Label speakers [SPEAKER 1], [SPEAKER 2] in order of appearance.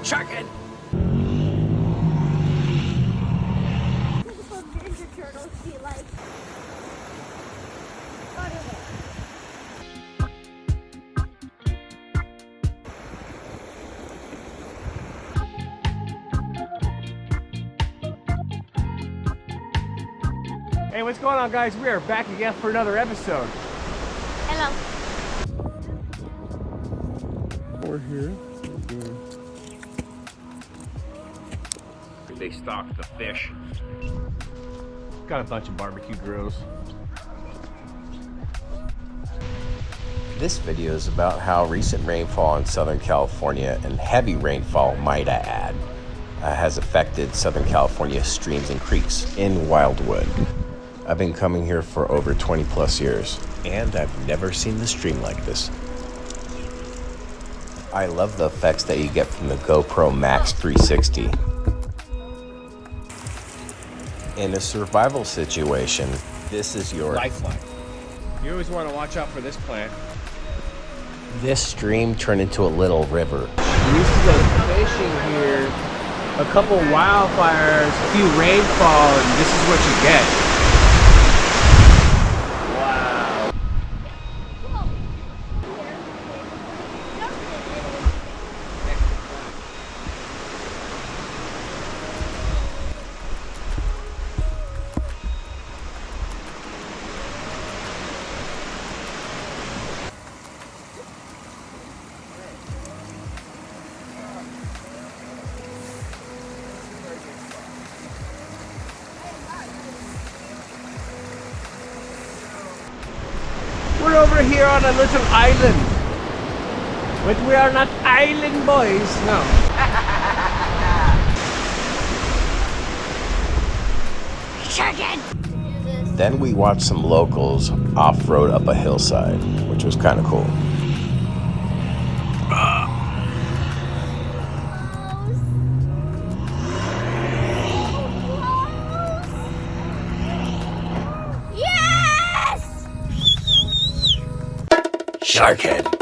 [SPEAKER 1] Sharkin!
[SPEAKER 2] What would Ninja Turtles be like?
[SPEAKER 1] Hey, what's going on, guys? We are back again for another episode.
[SPEAKER 2] Hello.
[SPEAKER 1] We're here. They stock the fish. Got a bunch of barbecue grills.
[SPEAKER 3] This video is about how recent rainfall in Southern California, and heavy rainfall might I add, has affected Southern California streams and creeks in Wildwood. I've been coming here for over 20 plus years, and I've never seen the stream like this. I love the effects that you get from the GoPro Max 360. In a survival situation, this is your
[SPEAKER 1] Lifeline. You always want to watch out for this plant.
[SPEAKER 3] This stream turned into a little river.
[SPEAKER 1] We used to go fishing here, a couple wildfires, a few rainfall, and this is what you get. Wow. We're over here on a little island. But we are not island boys, no.
[SPEAKER 3] Then we watched some locals off-road up a hillside, which was kind of cool.
[SPEAKER 2] Yes!
[SPEAKER 3] Sharkhead.